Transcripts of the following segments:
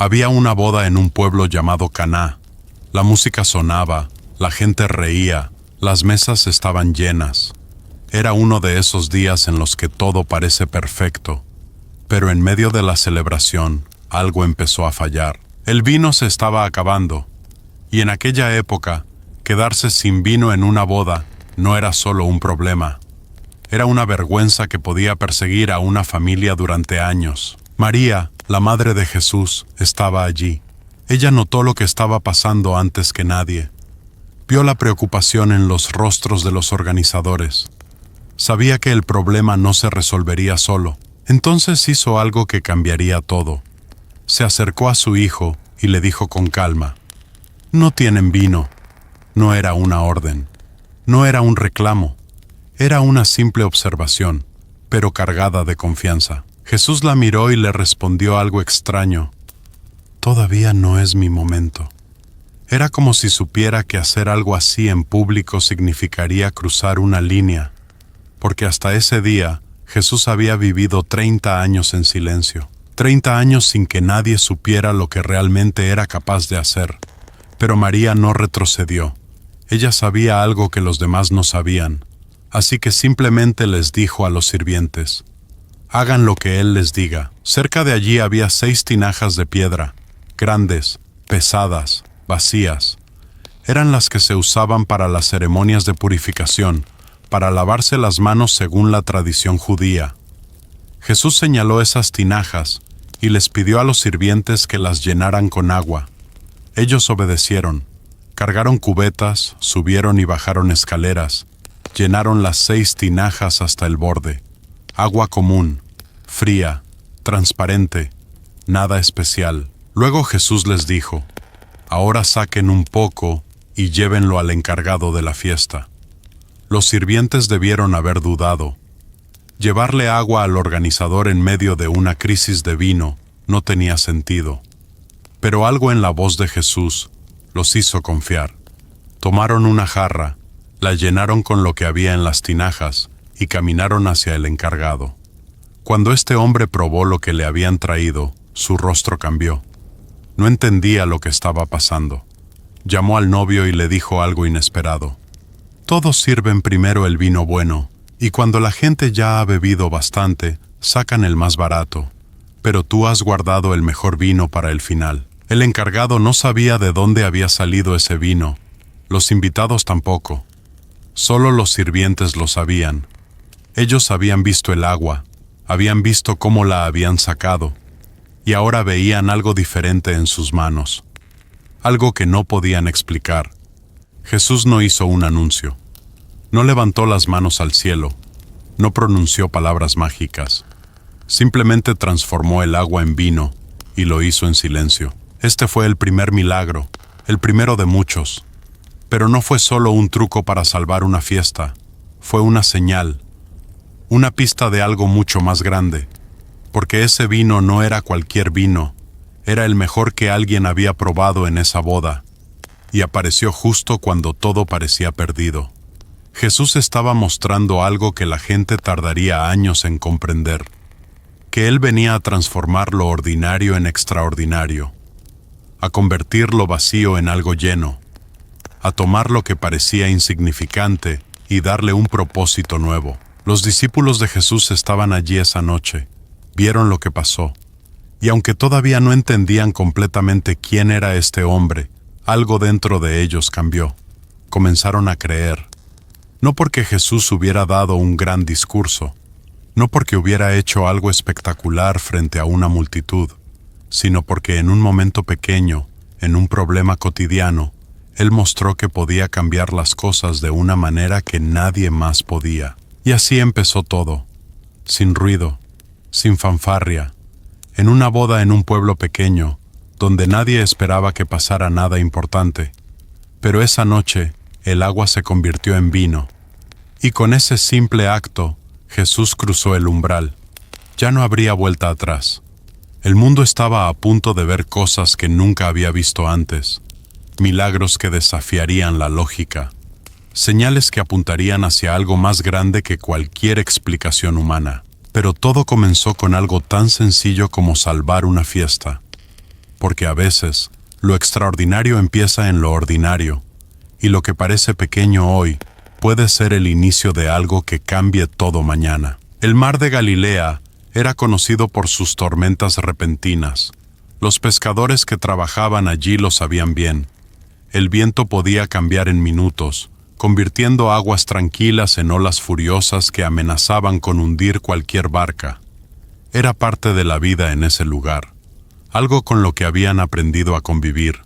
Había una boda en un pueblo llamado Caná. La música sonaba, la gente reía, las mesas estaban llenas. Era uno de esos días en los que todo parece perfecto. Pero en medio de la celebración, algo empezó a fallar. El vino se estaba acabando. Y en aquella época, quedarse sin vino en una boda no era solo un problema. Era una vergüenza que podía perseguir a una familia durante años. María, la madre de Jesús, estaba allí. Ella notó lo que estaba pasando antes que nadie. Vio la preocupación en los rostros de los organizadores. Sabía que el problema no se resolvería solo. Entonces hizo algo que cambiaría todo. Se acercó a su hijo y le dijo con calma: «No tienen vino». No era una orden. No era un reclamo. Era una simple observación, pero cargada de confianza. Jesús la miró y le respondió algo extraño: «Todavía no es mi momento». Era como si supiera que hacer algo así en público significaría cruzar una línea, porque hasta ese día Jesús había vivido 30 años en silencio, 30 años sin que nadie supiera lo que realmente era capaz de hacer. Pero María no retrocedió. Ella sabía algo que los demás no sabían, así que simplemente les dijo a los sirvientes: «Hagan lo que Él les diga». Cerca de allí había 6 tinajas de piedra, grandes, pesadas, vacías. Eran las que se usaban para las ceremonias de purificación, para lavarse las manos según la tradición judía. Jesús señaló esas tinajas y les pidió a los sirvientes que las llenaran con agua. Ellos obedecieron. Cargaron cubetas, subieron y bajaron escaleras, llenaron las 6 tinajas hasta el borde. Agua común, fría, transparente, nada especial. Luego Jesús les dijo: «Ahora saquen un poco y llévenlo al encargado de la fiesta». Los sirvientes debieron haber dudado. Llevarle agua al organizador en medio de una crisis de vino no tenía sentido. Pero algo en la voz de Jesús los hizo confiar. Tomaron una jarra, la llenaron con lo que había en las tinajas y caminaron hacia el encargado. Cuando este hombre probó lo que le habían traído, su rostro cambió. No entendía lo que estaba pasando. Llamó al novio y le dijo algo inesperado: «Todos sirven primero el vino bueno, y cuando la gente ya ha bebido bastante, sacan el más barato. Pero tú has guardado el mejor vino para el final». El encargado no sabía de dónde había salido ese vino. Los invitados tampoco. Solo los sirvientes lo sabían. Ellos habían visto el agua, habían visto cómo la habían sacado, y ahora veían algo diferente en sus manos. Algo que no podían explicar. Jesús no hizo un anuncio. No levantó las manos al cielo. No pronunció palabras mágicas. Simplemente transformó el agua en vino, y lo hizo en silencio. Este fue el primer milagro, el primero de muchos. Pero no fue solo un truco para salvar una fiesta. Fue una señal, una pista de algo mucho más grande. Porque ese vino no era cualquier vino, era el mejor que alguien había probado en esa boda. Y apareció justo cuando todo parecía perdido. Jesús estaba mostrando algo que la gente tardaría años en comprender. Que Él venía a transformar lo ordinario en extraordinario. A convertir lo vacío en algo lleno, a tomar lo que parecía insignificante y darle un propósito nuevo. Los discípulos de Jesús estaban allí esa noche, vieron lo que pasó, y aunque todavía no entendían completamente quién era este hombre, algo dentro de ellos cambió. Comenzaron a creer, no porque Jesús hubiera dado un gran discurso, no porque hubiera hecho algo espectacular frente a una multitud, sino porque en un momento pequeño, en un problema cotidiano, Él mostró que podía cambiar las cosas de una manera que nadie más podía. Y así empezó todo, sin ruido, sin fanfarria, en una boda en un pueblo pequeño, donde nadie esperaba que pasara nada importante. Pero esa noche, el agua se convirtió en vino, y con ese simple acto, Jesús cruzó el umbral. Ya no habría vuelta atrás. El mundo estaba a punto de ver cosas que nunca había visto antes, milagros que desafiarían la lógica, señales que apuntarían hacia algo más grande que cualquier explicación humana. Pero todo comenzó con algo tan sencillo como salvar una fiesta. porque a veces lo extraordinario empieza en lo ordinario, y lo que parece pequeño hoy puede ser el inicio de algo que cambie todo mañana. El mar de Galilea era conocido por sus tormentas repentinas. Los pescadores que trabajaban allí lo sabían bien. El viento podía cambiar en minutos, convirtiendo aguas tranquilas en olas furiosas que amenazaban con hundir cualquier barca. Era parte de la vida en ese lugar, algo con lo que habían aprendido a convivir,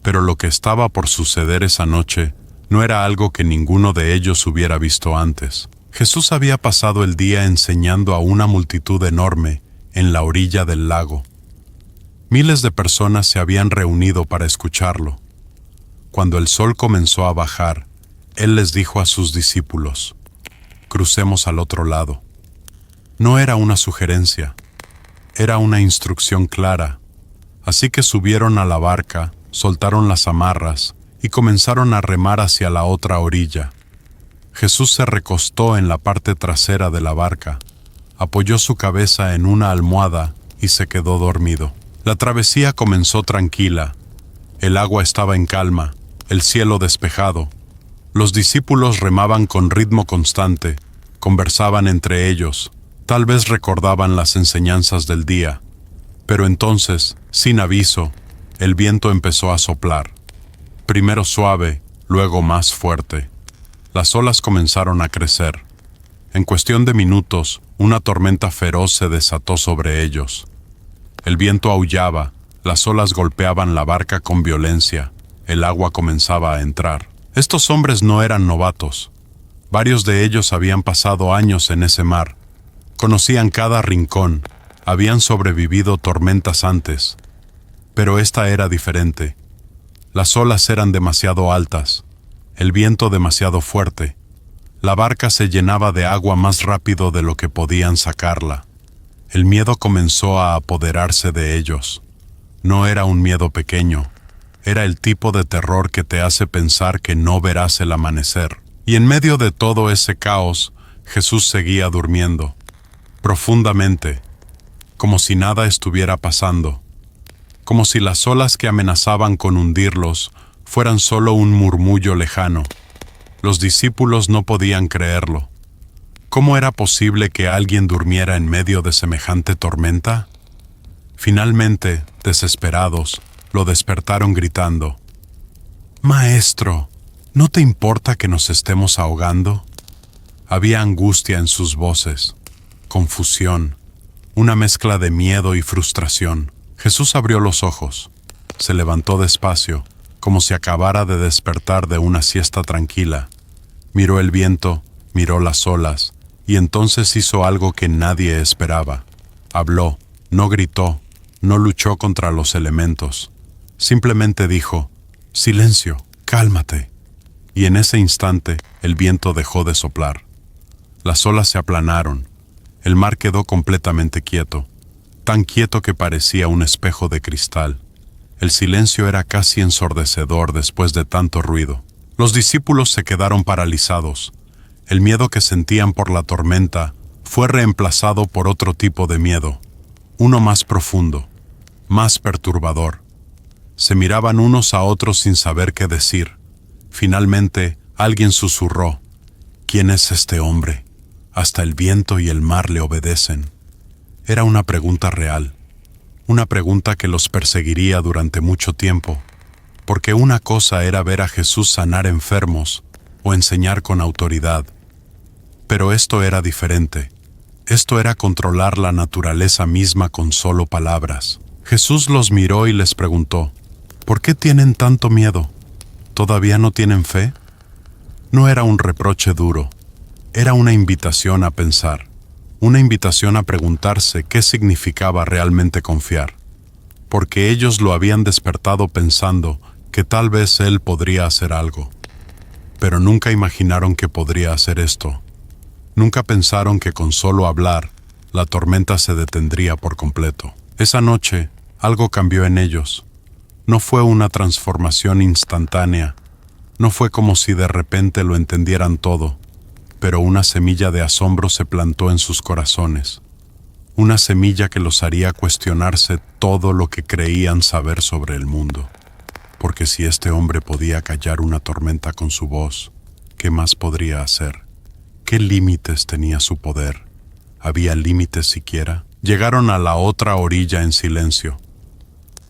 pero lo que estaba por suceder esa noche no era algo que ninguno de ellos hubiera visto antes. Jesús había pasado el día enseñando a una multitud enorme en la orilla del lago. Miles de personas se habían reunido para escucharlo. Cuando el sol comenzó a bajar, Él les dijo a sus discípulos: «Crucemos al otro lado». No era una sugerencia, era una instrucción clara. Así que subieron a la barca, soltaron las amarras y comenzaron a remar hacia la otra orilla. Jesús se recostó en la parte trasera de la barca, apoyó su cabeza en una almohada y se quedó dormido. La travesía comenzó tranquila. El agua estaba en calma, el cielo despejado. Los discípulos remaban con ritmo constante, conversaban entre ellos, tal vez recordaban las enseñanzas del día. Pero entonces, sin aviso, el viento empezó a soplar. Primero suave, luego más fuerte. Las olas comenzaron a crecer. En cuestión de minutos, una tormenta feroz se desató sobre ellos. El viento aullaba, las olas golpeaban la barca con violencia, el agua comenzaba a entrar. Estos hombres no eran novatos. Varios de ellos habían pasado años en ese mar. Conocían cada rincón, habían sobrevivido tormentas antes. Pero esta era diferente. Las olas eran demasiado altas, el viento demasiado fuerte. La barca se llenaba de agua más rápido de lo que podían sacarla. El miedo comenzó a apoderarse de ellos. No era un miedo pequeño, era el tipo de terror que te hace pensar que no verás el amanecer. Y en medio de todo ese caos, Jesús seguía durmiendo, profundamente, como si nada estuviera pasando, como si las olas que amenazaban con hundirlos fueran solo un murmullo lejano. Los discípulos no podían creerlo. ¿Cómo era posible que alguien durmiera en medio de semejante tormenta? Finalmente, desesperados, lo despertaron gritando: «Maestro, ¿no te importa que nos estemos ahogando?». Había angustia en sus voces, confusión, una mezcla de miedo y frustración. Jesús abrió los ojos, se levantó despacio, como si acabara de despertar de una siesta tranquila. Miró el viento, miró las olas, y entonces hizo algo que nadie esperaba. Habló, no gritó, no luchó contra los elementos. Simplemente dijo: «Silencio, cálmate». Y en ese instante, el viento dejó de soplar. Las olas se aplanaron. El mar quedó completamente quieto, tan quieto que parecía un espejo de cristal. El silencio era casi ensordecedor después de tanto ruido. Los discípulos se quedaron paralizados. El miedo que sentían por la tormenta fue reemplazado por otro tipo de miedo, uno más profundo, más perturbador. Se miraban unos a otros sin saber qué decir. Finalmente, alguien susurró: «¿Quién es este hombre? Hasta el viento y el mar le obedecen». Era una pregunta real, una pregunta que los perseguiría durante mucho tiempo, porque una cosa era ver a Jesús sanar enfermos o enseñar con autoridad. Pero esto era diferente. Esto era controlar la naturaleza misma con solo palabras. Jesús los miró y les preguntó: «¿Por qué tienen tanto miedo? ¿Todavía no tienen fe?». No era un reproche duro, era una invitación a pensar, una invitación a preguntarse qué significaba realmente confiar, porque ellos lo habían despertado pensando que tal vez Él podría hacer algo. Pero nunca imaginaron que podría hacer esto. Nunca pensaron que con solo hablar, la tormenta se detendría por completo. Esa noche, algo cambió en ellos. No fue una transformación instantánea, no fue como si de repente lo entendieran todo, pero una semilla de asombro se plantó en sus corazones. una semilla que los haría cuestionarse todo lo que creían saber sobre el mundo. Porque si este hombre podía callar una tormenta con su voz, ¿qué más podría hacer? ¿Qué límites tenía su poder? ¿Había límites siquiera? Llegaron a la otra orilla en silencio.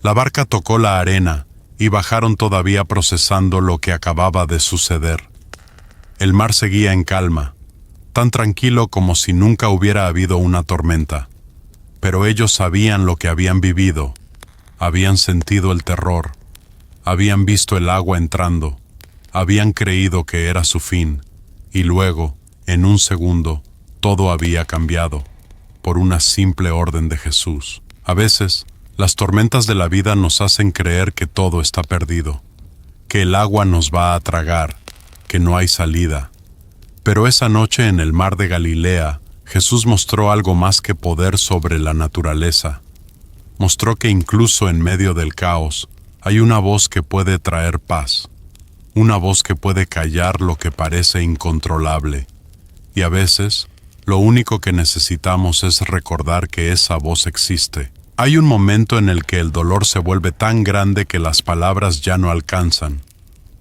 La barca tocó la arena y bajaron todavía procesando lo que acababa de suceder. El mar seguía en calma, tan tranquilo como si nunca hubiera habido una tormenta. Pero ellos sabían lo que habían vivido, habían sentido el terror, habían visto el agua entrando, habían creído que era su fin, y luego, en un segundo, todo había cambiado, por una simple orden de Jesús. A veces, las tormentas de la vida nos hacen creer que todo está perdido, que el agua nos va a tragar, que no hay salida. Pero esa noche en el mar de Galilea, Jesús mostró algo más que poder sobre la naturaleza. Mostró que incluso en medio del caos, hay una voz que puede traer paz, una voz que puede callar lo que parece incontrolable. Y a veces, lo único que necesitamos es recordar que esa voz existe. Hay un momento en el que el dolor se vuelve tan grande que las palabras ya no alcanzan.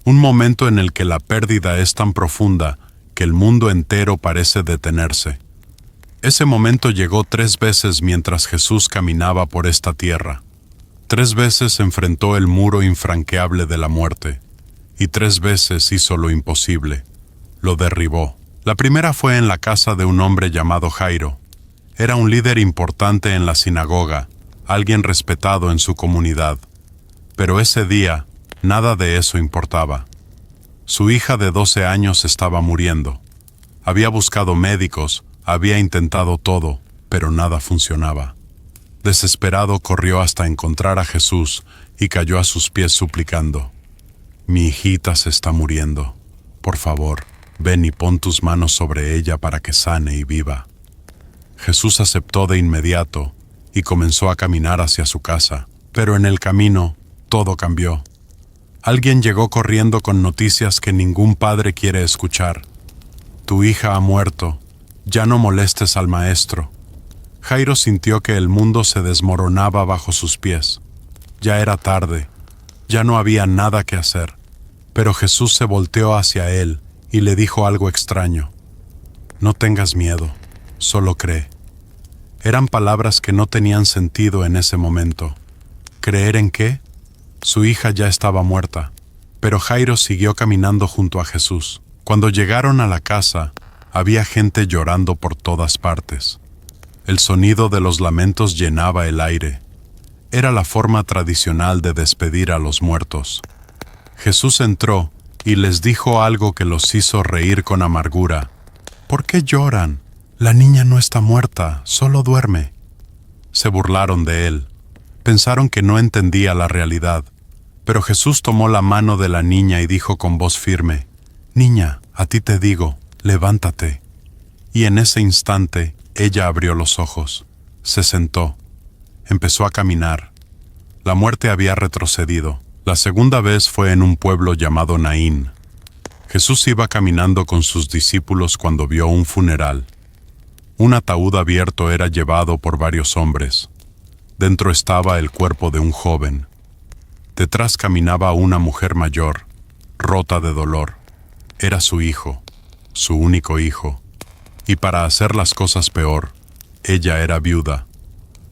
Un momento en el que la pérdida es tan profunda que el mundo entero parece detenerse. Ese momento llegó 3 veces mientras Jesús caminaba por esta tierra. 3 veces enfrentó el muro infranqueable de la muerte, y 3 veces hizo lo imposible. Lo derribó. La primera fue en la casa de un hombre llamado Jairo. Era un líder importante en la sinagoga, alguien respetado en su comunidad. Pero ese día, nada de eso importaba. Su hija de 12 años estaba muriendo. Había buscado médicos, había intentado todo, pero nada funcionaba. Desesperado corrió hasta encontrar a Jesús y cayó a sus pies suplicando: «Mi hijita se está muriendo. Por favor, ven y pon tus manos sobre ella para que sane y viva». Jesús aceptó de inmediato y comenzó a caminar hacia su casa, pero en el camino todo cambió. Alguien llegó corriendo con noticias que ningún padre quiere escuchar. «Tu hija ha muerto. Ya no molestes al maestro». Jairo sintió que el mundo se desmoronaba bajo sus pies. Ya era tarde. Ya no había nada que hacer. Pero Jesús se volteó hacia él y le dijo algo extraño: «No tengas miedo, solo cree». Eran palabras que no tenían sentido en ese momento. ¿Creer en qué? Su hija ya estaba muerta, pero Jairo siguió caminando junto a Jesús. Cuando llegaron a la casa, había gente llorando por todas partes. El sonido de los lamentos llenaba el aire. Era la forma tradicional de despedir a los muertos. Jesús entró y les dijo algo que los hizo reír con amargura. «¿Por qué lloran? La niña no está muerta, solo duerme». Se burlaron de él. Pensaron que no entendía la realidad. Pero Jesús tomó la mano de la niña y dijo con voz firme: «Niña, a ti te digo, levántate». Y en ese instante, ella abrió los ojos, se sentó, empezó a caminar. La muerte había retrocedido. La segunda vez fue en un pueblo llamado Naín. Jesús iba caminando con sus discípulos cuando vio un funeral. Un ataúd abierto era llevado por varios hombres. Dentro estaba el cuerpo de un joven. Detrás caminaba una mujer mayor, rota de dolor. Era su hijo, su único hijo. Y para hacer las cosas peor, ella era viuda.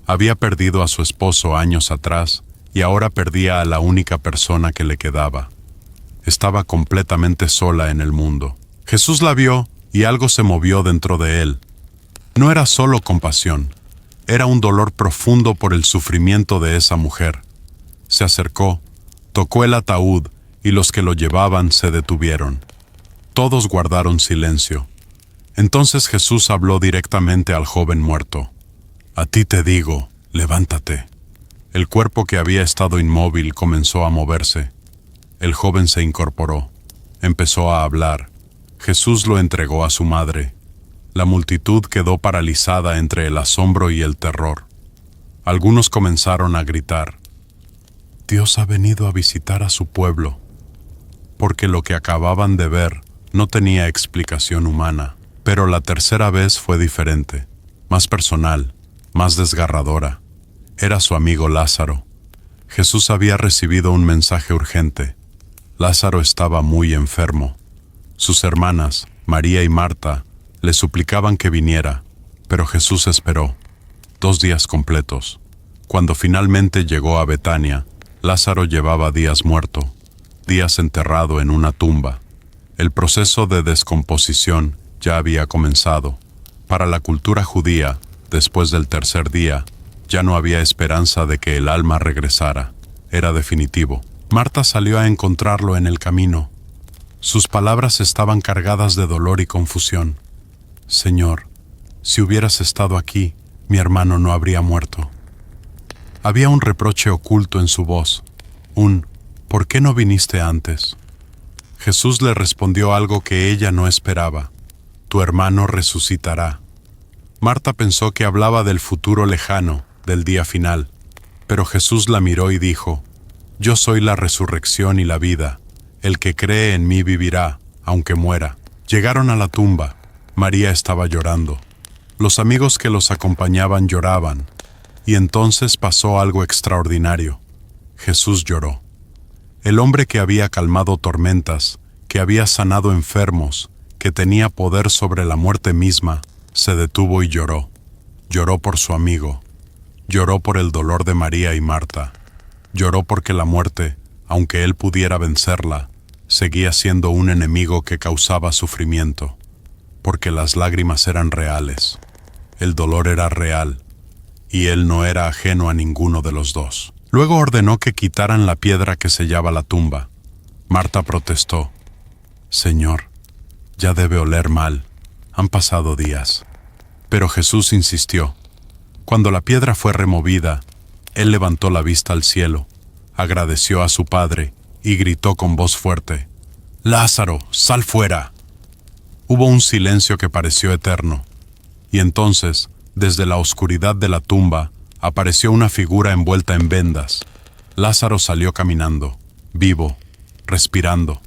Había perdido a su esposo años atrás y ahora perdía a la única persona que le quedaba. Estaba completamente sola en el mundo. Jesús la vio y algo se movió dentro de él. No era solo compasión, era un dolor profundo por el sufrimiento de esa mujer. Se acercó, tocó el ataúd y los que lo llevaban se detuvieron. Todos guardaron silencio. Entonces Jesús habló directamente al joven muerto. «A ti te digo, levántate». El cuerpo que había estado inmóvil comenzó a moverse. El joven se incorporó. Empezó a hablar. Jesús lo entregó a su madre. La multitud quedó paralizada entre el asombro y el terror. Algunos comenzaron a gritar: «Dios ha venido a visitar a su pueblo», porque lo que acababan de ver no tenía explicación humana. Pero la tercera vez fue diferente, más personal. más desgarradora. Era su amigo Lázaro. Jesús había recibido un mensaje urgente. Lázaro estaba muy enfermo. Sus hermanas, María y Marta, le suplicaban que viniera, pero Jesús esperó 2 días completos. Cuando finalmente llegó a Betania, Lázaro llevaba días muerto, días enterrado en una tumba. El proceso de descomposición ya había comenzado. Para la cultura judía, después del 3er día, ya no había esperanza de que el alma regresara. Era definitivo. Marta salió a encontrarlo en el camino. Sus palabras estaban cargadas de dolor y confusión. Señor, si hubieras estado aquí, mi hermano no habría muerto. Había un reproche oculto en su voz. ¿Por qué no viniste antes? Jesús le respondió algo que ella no esperaba. Tu hermano resucitará. Marta pensó que hablaba del futuro lejano, del día final, pero Jesús la miró y dijo, Yo soy la resurrección y la vida. El que cree en mí vivirá, aunque muera. Llegaron a la tumba. María estaba llorando. Los amigos que los acompañaban lloraban. Y entonces pasó algo extraordinario. Jesús lloró. El hombre que había calmado tormentas, que había sanado enfermos, que tenía poder sobre la muerte misma, se detuvo y lloró. Lloró por su amigo. Lloró por el dolor de María y Marta. Lloró porque la muerte, aunque él pudiera vencerla, seguía siendo un enemigo que causaba sufrimiento. Porque las lágrimas eran reales. El dolor era real. Y él no era ajeno a ninguno de los dos. Luego ordenó que quitaran la piedra que sellaba la tumba. Marta protestó. Señor, ya debe oler mal. Han pasado días. Pero Jesús insistió. Cuando la piedra fue removida, él levantó la vista al cielo, agradeció a su Padre y gritó con voz fuerte, «Lázaro, sal fuera». Hubo un silencio que pareció eterno, y entonces, desde la oscuridad de la tumba, apareció una figura envuelta en vendas. Lázaro salió caminando, vivo, respirando,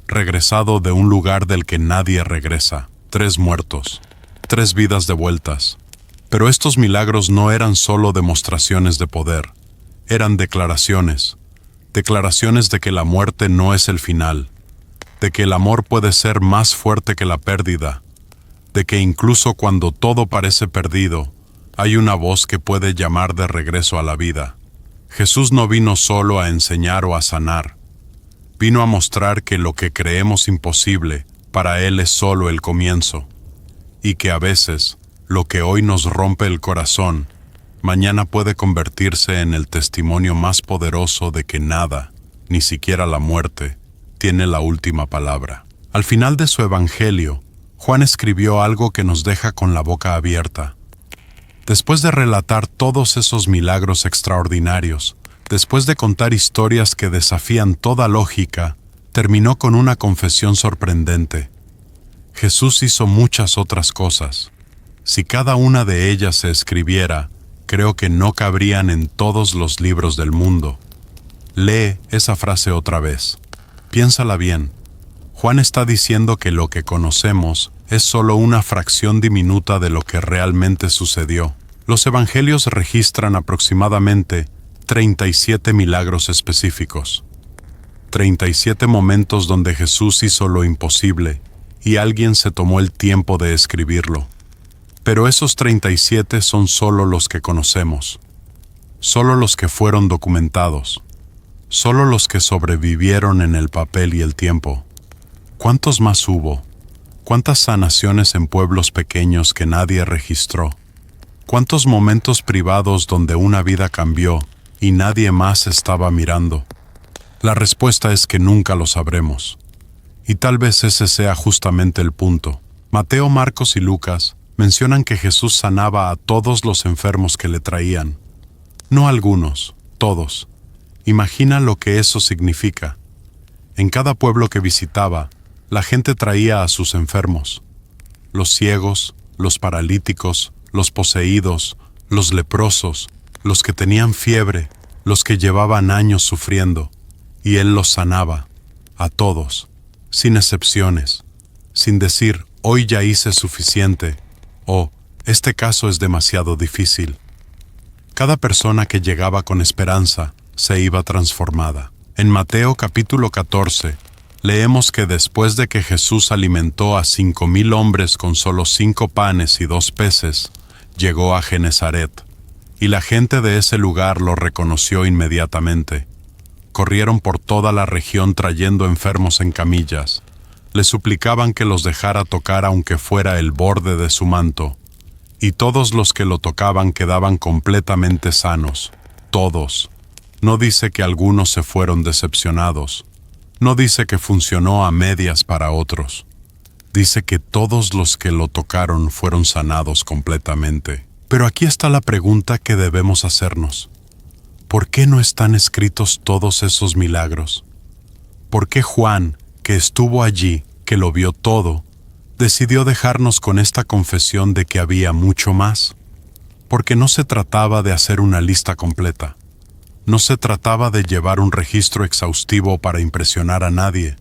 regresado de un lugar del que nadie regresa. 3 muertos, 3 vidas devueltas. Pero estos milagros no eran solo demostraciones de poder, eran declaraciones de que la muerte no es el final, de que el amor puede ser más fuerte que la pérdida, de que incluso cuando todo parece perdido, hay una voz que puede llamar de regreso a la vida. Jesús no vino solo a enseñar o a sanar, vino a mostrar que lo que creemos imposible, para Él es solo el comienzo, y que a veces, lo que hoy nos rompe el corazón, mañana puede convertirse en el testimonio más poderoso de que nada, ni siquiera la muerte, tiene la última palabra. Al final de su evangelio, Juan escribió algo que nos deja con la boca abierta. Después de relatar todos esos milagros extraordinarios, después de contar historias que desafían toda lógica, terminó con una confesión sorprendente. Jesús hizo muchas otras cosas. Si cada una de ellas se escribiera, creo que no cabrían en todos los libros del mundo. Lee esa frase otra vez. Piénsala bien. Juan está diciendo que lo que conocemos es solo una fracción diminuta de lo que realmente sucedió. Los evangelios registran aproximadamente 37 milagros específicos. 37 momentos donde Jesús hizo lo imposible y alguien se tomó el tiempo de escribirlo. Pero esos 37 son solo los que conocemos, solo los que fueron documentados, solo los que sobrevivieron en el papel y el tiempo. ¿Cuántos más hubo? ¿Cuántas sanaciones en pueblos pequeños que nadie registró? ¿Cuántos momentos privados donde una vida cambió y nadie más estaba mirando? La respuesta es que nunca lo sabremos. Y tal vez ese sea justamente el punto. Mateo, Marcos y Lucas mencionan que Jesús sanaba a todos los enfermos que le traían. No algunos, todos. Imagina lo que eso significa. En cada pueblo que visitaba, la gente traía a sus enfermos. Los ciegos, los paralíticos, los poseídos, los leprosos, los que tenían fiebre, los que llevaban años sufriendo. Y Él los sanaba, a todos, sin excepciones, sin decir, hoy ya hice suficiente, o este caso es demasiado difícil. Cada persona que llegaba con esperanza se iba transformada. En Mateo capítulo 14, leemos que después de que Jesús alimentó a 5,000 hombres con solo 5 panes y 2 peces, llegó a Genezaret, y la gente de ese lugar lo reconoció inmediatamente. Corrieron por toda la región trayendo enfermos en camillas. Le suplicaban que los dejara tocar aunque fuera el borde de su manto, y todos los que lo tocaban quedaban completamente sanos. Todos. No dice que algunos se fueron decepcionados. No dice que funcionó a medias para otros. Dice que todos los que lo tocaron fueron sanados completamente. Pero aquí está la pregunta que debemos hacernos. ¿Por qué no están escritos todos esos milagros? ¿Por qué Juan, que estuvo allí, que lo vio todo, decidió dejarnos con esta confesión de que había mucho más? Porque no se trataba de hacer una lista completa. No se trataba de llevar un registro exhaustivo para impresionar a nadie.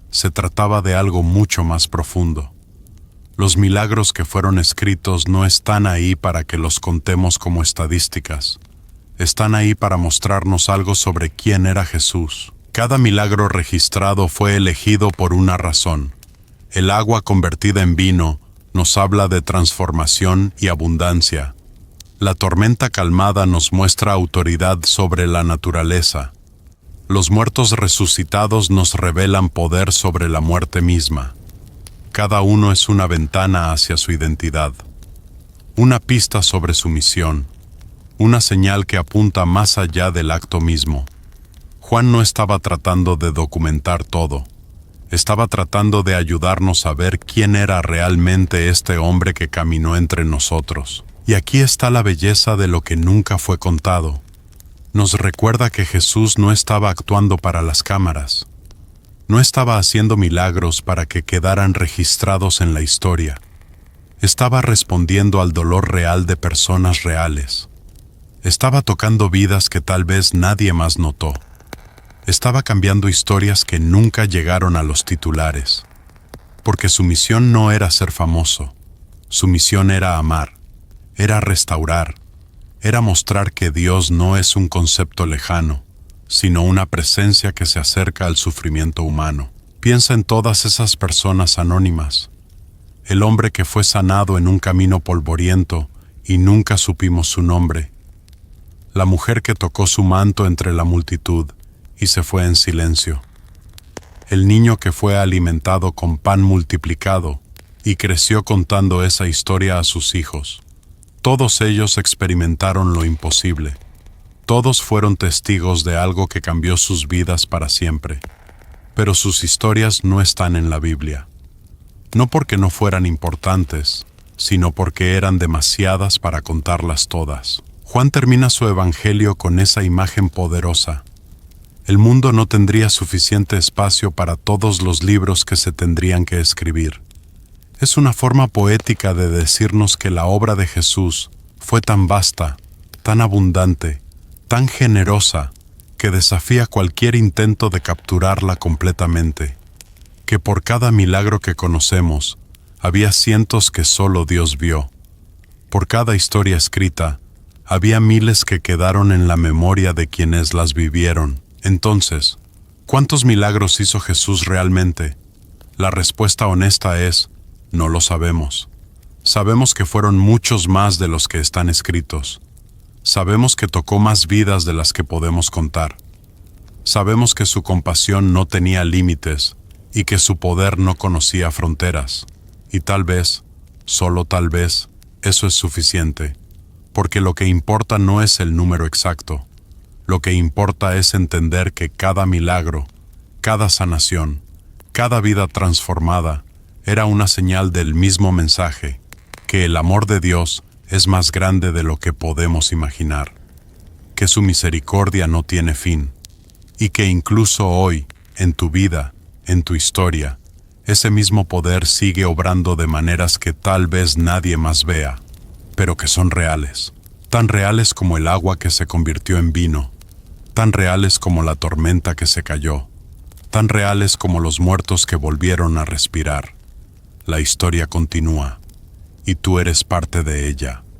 Se trataba de algo mucho más profundo. Los milagros que fueron escritos no están ahí para que los contemos como estadísticas. Están ahí para mostrarnos algo sobre quién era Jesús. Cada milagro registrado fue elegido por una razón. El agua convertida en vino nos habla de transformación y abundancia. La tormenta calmada nos muestra autoridad sobre la naturaleza. Los muertos resucitados nos revelan poder sobre la muerte misma. Cada uno es una ventana hacia su identidad, una pista sobre su misión, una señal que apunta más allá del acto mismo. Juan no estaba tratando de documentar todo. Estaba tratando de ayudarnos a ver quién era realmente este hombre que caminó entre nosotros. Y aquí está la belleza de lo que nunca fue contado. Nos recuerda que Jesús no estaba actuando para las cámaras. No estaba haciendo milagros para que quedaran registrados en la historia. Estaba respondiendo al dolor real de personas reales. Estaba tocando vidas que tal vez nadie más notó. Estaba cambiando historias que nunca llegaron a los titulares. Porque su misión no era ser famoso. Su misión era amar. Era restaurar. Era mostrar que Dios no es un concepto lejano, sino una presencia que se acerca al sufrimiento humano. Piensa en todas esas personas anónimas. El hombre que fue sanado en un camino polvoriento y nunca supimos su nombre. La mujer que tocó su manto entre la multitud y se fue en silencio. El niño que fue alimentado con pan multiplicado y creció contando esa historia a sus hijos. Todos ellos experimentaron lo imposible. Todos fueron testigos de algo que cambió sus vidas para siempre. Pero sus historias no están en la Biblia. No porque no fueran importantes, sino porque eran demasiadas para contarlas todas. Juan termina su evangelio con esa imagen poderosa. El mundo no tendría suficiente espacio para todos los libros que se tendrían que escribir. Es una forma poética de decirnos que la obra de Jesús fue tan vasta, tan abundante, tan generosa, que desafía cualquier intento de capturarla completamente. Que por cada milagro que conocemos, había cientos que solo Dios vio. Por cada historia escrita, había miles que quedaron en la memoria de quienes las vivieron. Entonces, ¿cuántos milagros hizo Jesús realmente? La respuesta honesta es: no lo sabemos. Sabemos que fueron muchos más de los que están escritos. Sabemos que tocó más vidas de las que podemos contar. Sabemos que su compasión no tenía límites y que su poder no conocía fronteras. Y tal vez, solo tal vez, eso es suficiente. Porque lo que importa no es el número exacto. Lo que importa es entender que cada milagro, cada sanación, cada vida transformada, era una señal del mismo mensaje, que el amor de Dios es más grande de lo que podemos imaginar, que su misericordia no tiene fin, y que incluso hoy, en tu vida, en tu historia, ese mismo poder sigue obrando de maneras que tal vez nadie más vea, pero que son reales, tan reales como el agua que se convirtió en vino, tan reales como la tormenta que se cayó, tan reales como los muertos que volvieron a respirar. La historia continúa, y tú eres parte de ella.